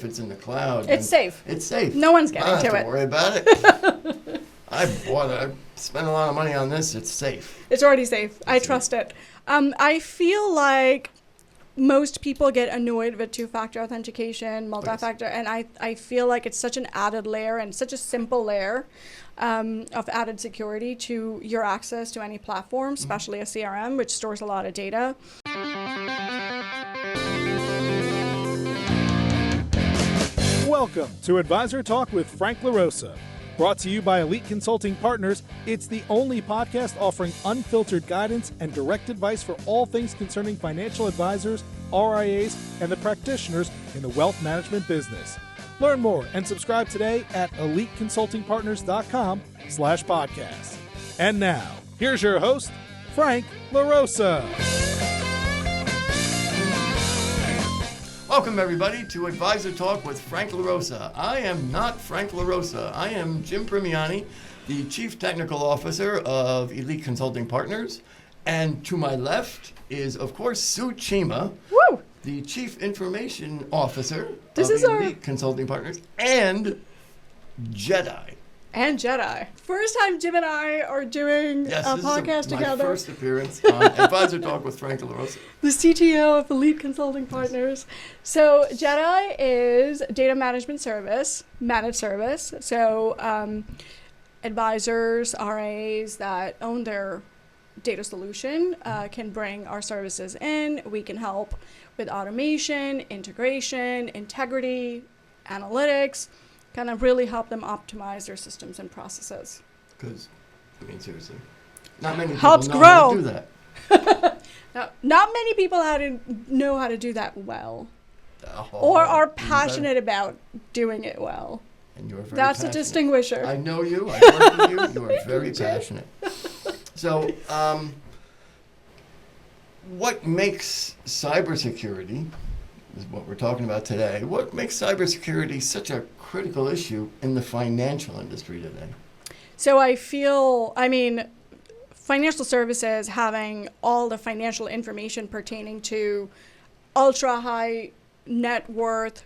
if it's in the cloud, it's safe. It's safe. No one's getting to it. I don't have to worry about it. I spent a lot of money on this. It's safe. It's already safe. I trust it. I feel like most people get annoyed with two-factor authentication, multi-factor, and I feel like it's such an added layer and such a simple layer of added security to your access to any platform, especially a CRM, which stores a lot of data. Welcome to Advisor Talk with Frank LaRosa. Brought to you by Elite Consulting Partners, it's the only podcast offering unfiltered guidance and direct advice for all things concerning financial advisors, RIAs, and the practitioners in the wealth management business. Learn more and subscribe today at eliteconsultingpartners.com/podcast. And now, here's your host, Frank LaRosa. Welcome, everybody, to Advisor Talk with Frank LaRosa. I am not Frank LaRosa. I am Jim Primiani, the Chief Technical Officer of Elite Consulting Partners. And to my left is, of course, Sue Cheema, the Chief Information Officer of Elite Consulting Partners, and JEDI. First time Jim and I are doing a podcast together. My first appearance on Advisor Talk with Frank LaRosa. The CTO of Elite Consulting Partners. So JEDI is data management service, managed service. So advisors, RAs that own their data solution can bring our services in. We can help with automation, integration, integrity, analytics, kind of really help them optimize their systems and processes. Because, I mean, seriously, not many people helps know grow. how to do that. Not many people know how to do that well, or are passionate about doing it well. And you're very That's passionate. A distinguisher. I know you. I work with you. You are very passionate. So, what makes cybersecurity, is what we're talking about today, what makes cybersecurity such a critical issue in the financial industry today? So financial services having all the financial information pertaining to ultra high net worth,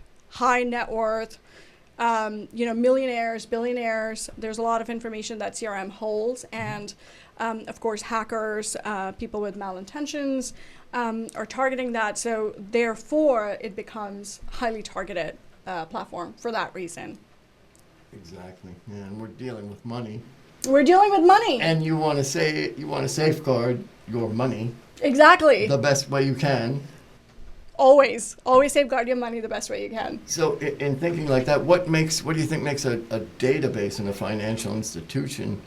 millionaires, billionaires. There's a lot of information that CRM holds, and of course, hackers, people with malintentions are targeting that. So therefore, it becomes highly targeted platform for that reason. Exactly. Yeah, and we're dealing with money. And you want to safeguard your money. Exactly. The best way you can. Always safeguard your money the best way you can. So in thinking like that, what do you think makes a database in a financial institution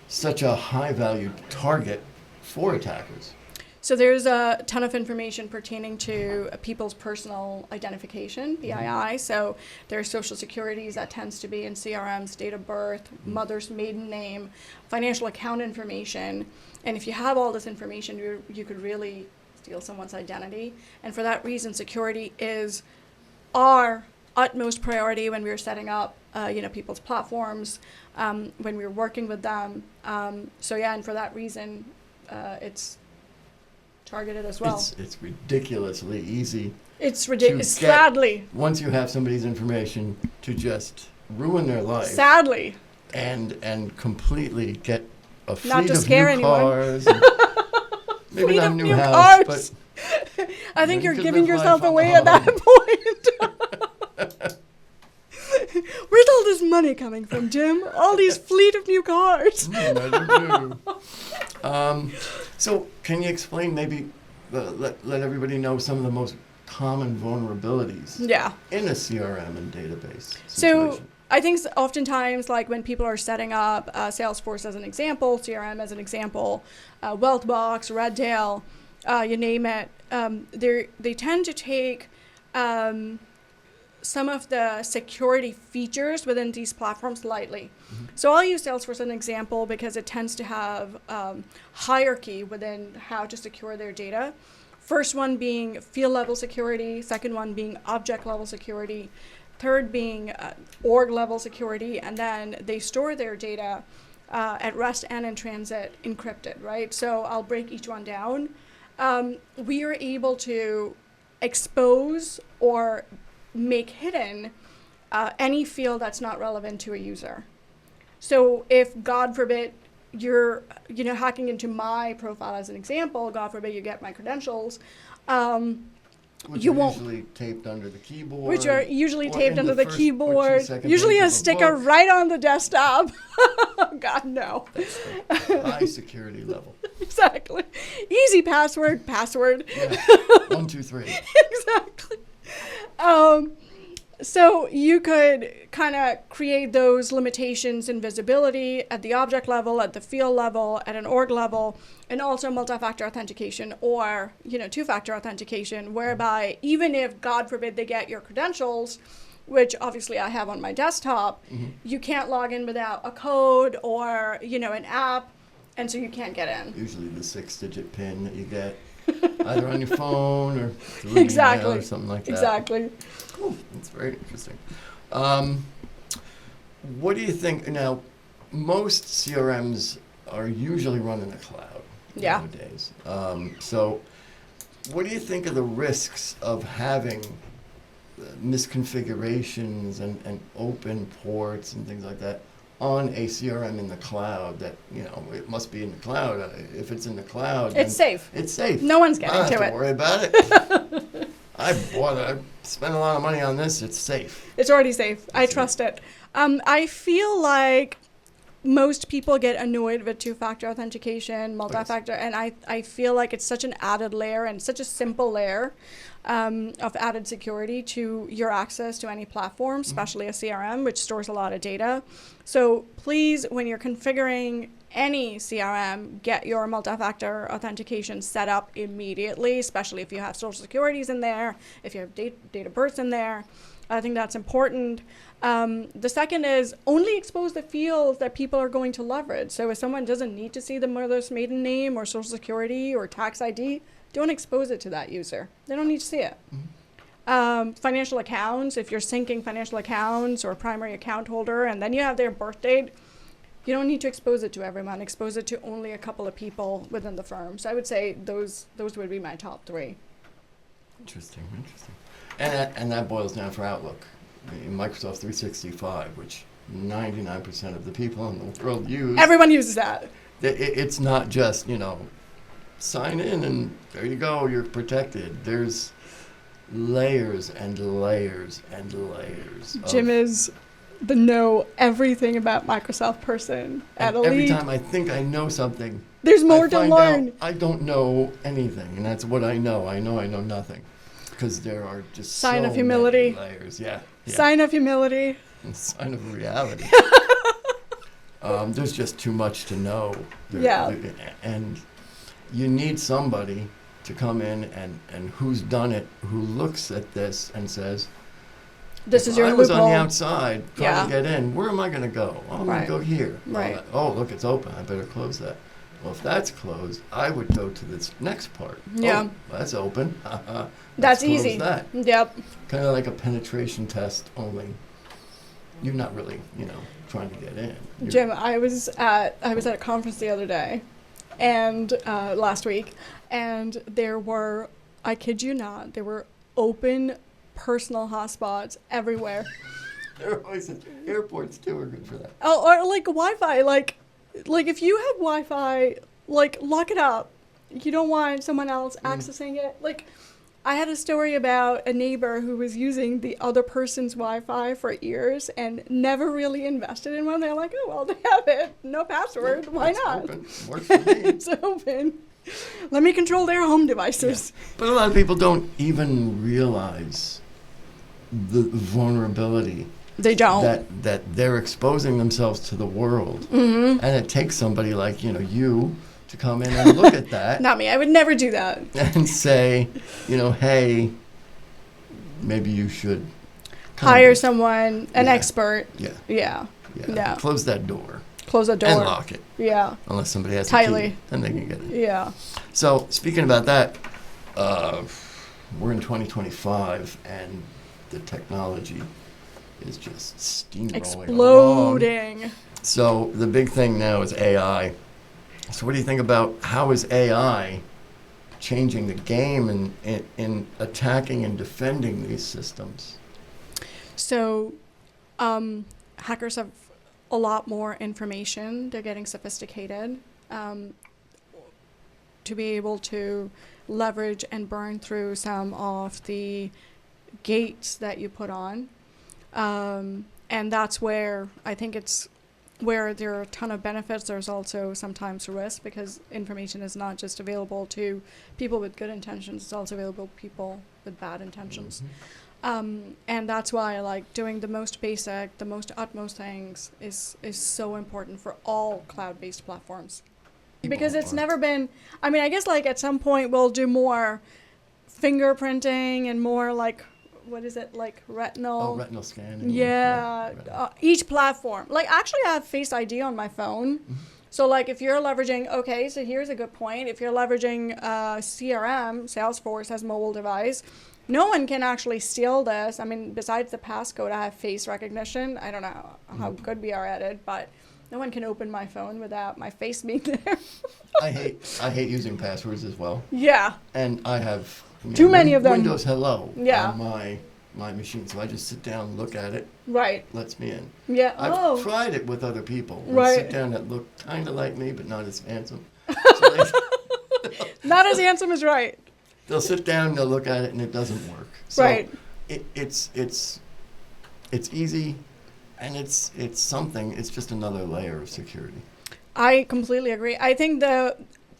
such a high-value target for attackers? So there's a ton of information pertaining to people's personal identification, PII. So there's social securities that tends to be in CRMs, date of birth, mother's maiden name, financial account information. And if you have all this information, you could really steal someone's identity. And for that reason, security is our utmost priority when we're setting up people's platforms, when we're working with them. And for that reason, it's targeted as well. It's ridiculously easy. It's ridiculous. Sadly. Once you have somebody's information, to just ruin their life. Sadly. And completely get a fleet Not to of scare new anyone. cars. Maybe fleet not of a new new house, cars. but I think you're could giving live yourself life on away the at that point. Where's all this money coming from, Jim? All these fleet of new cars. So can you explain, maybe let everybody know some of the most common vulnerabilities in a CRM and database situation? So I think oftentimes, like when people are setting up Salesforce as an example, CRM as an example, Wealthbox, Redtail, you name it, they tend to take some of the security features within these platforms lightly. Mm-hmm. So I'll use Salesforce as an example because it tends to have hierarchy within how to secure their data. First one being field level security, second one being object level security, third being org level security, and then they store their data at rest and in transit encrypted, right? So I'll break each one down. We are able to expose or make hidden any field that's not relevant to a user. So if, God forbid, you're hacking into my profile as an example, God forbid you get my credentials, Which you are won't. usually taped under the keyboard. Which are usually or taped in under the first or keyboard. 2nd Usually page a of sticker book. right on the desktop. God, no. High security level. Exactly. Easy password. Yeah. 1, 2, 3. Exactly. So you could kind of create those limitations in visibility at the object level, at the field level, at an org level, and also multi-factor authentication or, two-factor authentication, whereby even if, God forbid, they get your credentials, which obviously I have on my desktop, you can't log in without a code or, an app, and so you can't get in. Usually the 6-digit PIN that you get either on your phone or through email Exactly. or something like that. Exactly. Cool. That's very interesting. What do you think? Now, most CRMs are usually run in the cloud nowadays. So what do you think of the risks of having misconfigurations and open ports and things like that on a CRM in the cloud that, it must be in the cloud. If it's in the cloud, It's safe. It's safe. No one's getting I don't to have it. to worry about it. I spent a lot of money on this. It's safe. It's already safe. I trust it. I feel like most people get annoyed with two-factor authentication, multi-factor, and I feel like it's such an added layer and such a simple layer of added security to your access to any platform, especially a CRM, which stores a lot of data. So please, when you're configuring any CRM, get your multi-factor authentication set up immediately, especially if you have social securities in there, if you have date of birth in there. I think that's important. The second is only expose the fields that people are going to leverage. So if someone doesn't need to see the mother's maiden name or social security or tax ID, don't expose it to that user. They don't need to see it. Financial accounts, if you're syncing financial accounts or primary account holder and then you have their birth date, you don't need to expose it to everyone. Expose it to only a couple of people within the firm. So I would say those would be my top 3. Interesting. And that boils down for Outlook. Microsoft 365, which 99% of the people in the world use. Everyone uses that. It's not just, sign in and there you go, you're protected. There's layers and layers and layers. Jim is the know everything about Microsoft person at Elite. Every time I think I know something, there's more I to find learn. out I don't know anything, and that's what I know. I know nothing, because there are just Sign so of humility. many layers. Yeah. Sign of humility. And sign of reality. There's just too much to know. And you need somebody to come in and who's done it, who looks at this and says, This is your I loophole. was on the outside trying to get in. Where am I going to go? I'm going Right. to go here. Right. Oh, look, it's open. I better close that. Well, if that's closed, I would go to this next part. Yeah. Oh, that's open. That's Let's close easy. That. Yep. Kind of like a penetration test, only you're not really, trying to get in. Jim, I was at a conference the other day, and last week, and there were, I kid you not, there were open personal hotspots everywhere. There always airports too are good for that. Oh, or like Wi-Fi, like if you have Wi-Fi, lock it up. You don't want someone else accessing it. I had a story about a neighbor who was using the other person's Wi-Fi for years and never really invested in one. They're like, oh, well, they have it. No password. Why It's not? Open. Works for me. It's open. Let me control their home devices. But a lot of people don't even realize the vulnerability They don't. that they're exposing themselves to the world. Mm-hmm. And it takes somebody like, you to come in and look at that Not me. I would never do that. and say, hey, maybe you should Hire someone, an Yeah. expert. Yeah. Yeah. Yeah. Close that door Close the door. and lock it. Yeah. Unless somebody has a Tightly. key, then they can get it. Yeah. So speaking about that, we're in 2025 and the technology is just steamrolling along. Exploding. So the big thing now is AI. So what do you think about how is AI changing the game in attacking and defending these systems? So hackers have a lot more information. They're getting sophisticated to be able to leverage and burn through some of the gates that you put on. And that's where I think it's where there are a ton of benefits. There's also sometimes risk because information is not just available to people with good intentions, it's also available to people with bad intentions. And that's why I like doing the most basic, the most utmost things is so important for all cloud-based platforms. Because it's never been, I mean, I guess like at some point we'll do more fingerprinting and more like, what is it, like retinal? Oh, retinal scanning. Yeah, each platform. Like actually I have Face ID on my phone. So like if you're leveraging, okay, so here's a good point. If you're leveraging CRM, Salesforce as mobile device, no one can actually steal this. I mean, besides the passcode, I have face recognition. I don't know how good we are at it, but no one can open my phone without my face being there. I hate using passwords as well. Yeah. And I have Too many of them. Windows Hello Yeah. on my machine, so I just sit down, look at it, Right. lets me in. Yeah. I've tried it with other people. Who Right. sit down that look kind of like me, but not as handsome. So Not as handsome as right. they'll sit down, they'll look at it, and it doesn't work. So Right. It's easy, and it's something. It's just another layer of security. I completely agree. I think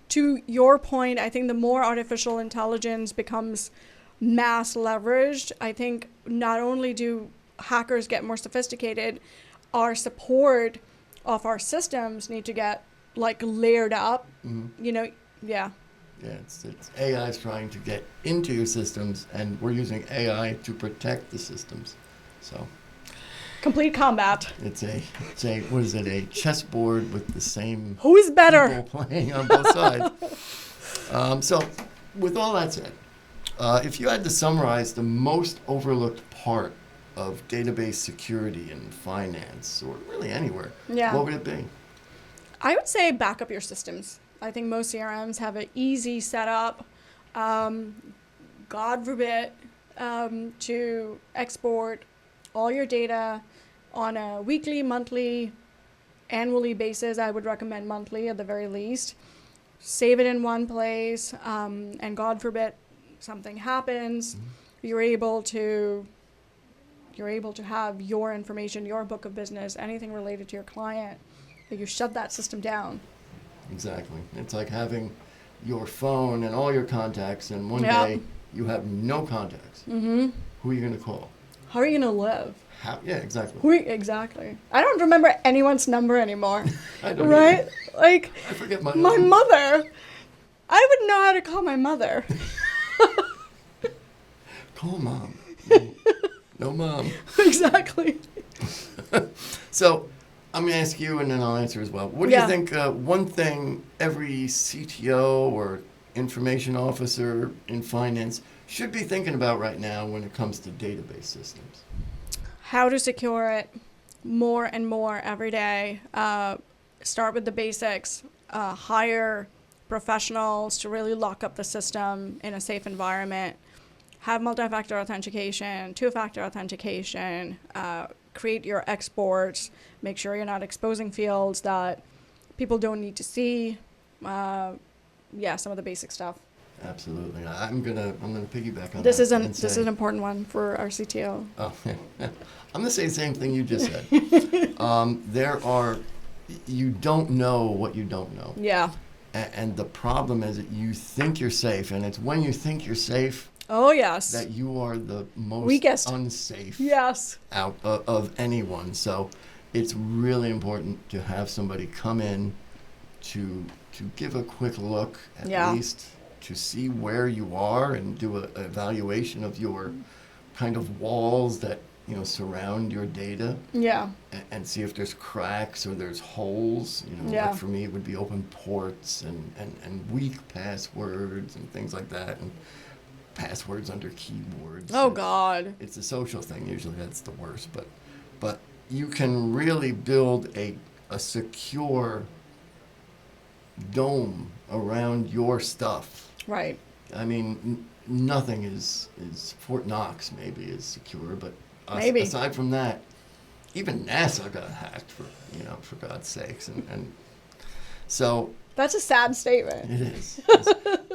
to your point, I think the more artificial intelligence becomes mass leveraged, I think not only do hackers get more sophisticated, our support of our systems need to get like layered up. You know, yeah. Yeah, it's AI is trying to get into your systems, and we're using AI to protect the systems. So Complete combat. it's a what is it? A chessboard with the same Who is better? people playing on both sides. So, with all that said, if you had to summarize the most overlooked part of database security in finance, or really anywhere, Yeah. what would it be? I would say back up your systems. I think most CRMs have an easy setup. God forbid to export all your data on a weekly, monthly, annually basis. I would recommend monthly at the very least. Save it in one place, and God forbid something happens, you're able to have your information, your book of business, anything related to your client. You shut that system down. Exactly. It's like having your phone and all your contacts, and one Yep. day you have no contacts. Mm-hmm. Who are you going to call? How are you gonna live? Yeah, exactly. Exactly. I don't remember anyone's number anymore. I don't Right? either. Like I forget my my own. mother. I would know how to call my mother. Call mom. No mom. Exactly. So, I'm going to ask you, and then I'll answer as well. What do Yeah. you think one thing every CTO or information officer in finance should be thinking about right now when it comes to database systems? How to secure it more and more every day. Start with the basics. Hire professionals to really lock up the system in a safe environment. Have multi-factor authentication, two-factor authentication. Create your exports. Make sure you're not exposing fields that people don't need to see. Some of the basic stuff. Absolutely. I'm gonna piggyback on This that. is and this is say- an important one for our CTO. Oh, I'm gonna say the same thing you just said. You don't know what you don't know, Yeah. and the problem is that you think you're safe, and it's when you think you're safe Oh yes. that you are the most Weakest. unsafe Yes. out of anyone. So it's really important to have somebody come in to give a quick look at Yeah. least to see where you are and do an evaluation of your kind of walls that surround your data, Yeah. and see if there's cracks or there's holes. Yeah. Like for me it would be open ports and weak passwords and things like that, and passwords under keyboards. Oh God. It's a social thing. Usually that's the worst, but you can really build a secure dome around your stuff. Right. I mean, nothing is Fort Knox maybe is secure, but Maybe. Aside from that, even NASA got hacked, for God's sakes. And so... That's a sad statement. It is.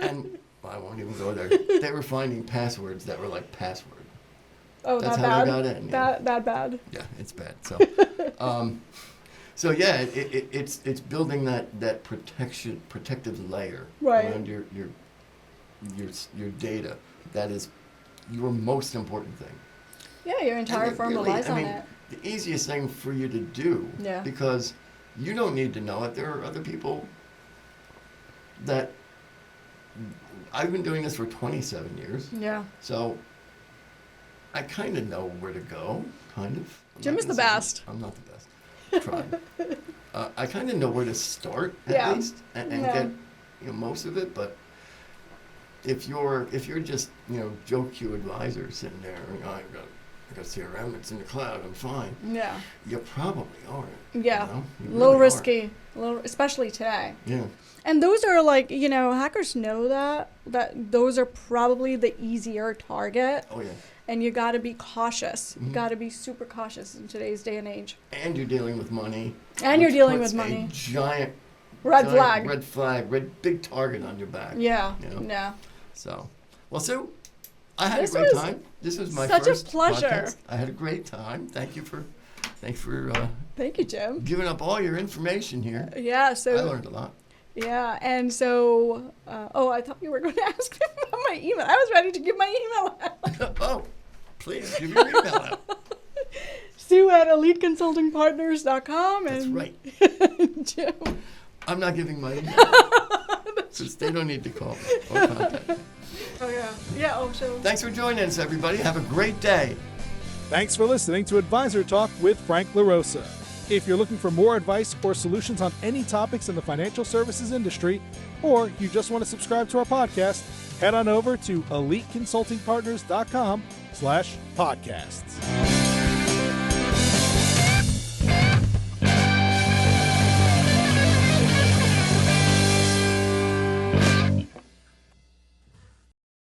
And I won't even go there. They were finding passwords that were like password. Oh, That's that how bad? they got in. Yeah. That bad? Yeah, it's bad. So, yeah, it's building that protective layer Right. around your data. That is your most important thing. Yeah, your entire And firm really, relies on I mean, it. the easiest thing for you to do, Yeah. because you don't need to know it. There are other people that I've been doing this for 27 years, Yeah. so I kind of know where to go, kind of. Jim is the best. I'm not the best. Trying. I kind of know where to start at Yeah. least and Yeah. get most of it, but if you're just Joe Q advisor sitting there, I got CRM, it's in the cloud, I'm fine. Yeah. You probably aren't. Yeah. You A little really risky, especially today. aren't. Yeah. And those are like, hackers know that those are probably the easier target. Oh yeah. And you got to be cautious. You Mhm. got to be super cautious in today's day and age. And you're dealing with money. And you're which dealing puts with money. A giant Red flag. Red flag. Big target on your back. Yeah. You know? Yeah. So, well, Sue, I had This a great was time. This was my such a first pleasure. podcast. I had a great time. Thanks for Thank you, Jim. giving up all your information here. Yeah. I So. learned a lot. Yeah. And so. I thought you were going to ask me about my email. I was ready to give my email out. Oh, please give your email out. Sue at eliteconsultingpartners.com. That's and right. Jim. I'm not giving my email. Since they don't need to call me or contact me. Oh yeah. Yeah. Oh, so. Thanks for joining us, everybody. Have a great day. Thanks for listening to Advisor Talk with Frank LaRosa. If you're looking for more advice or solutions on any topics in the financial services industry, or you just want to subscribe to our podcast, head on over to eliteconsultingpartners.com/podcasts.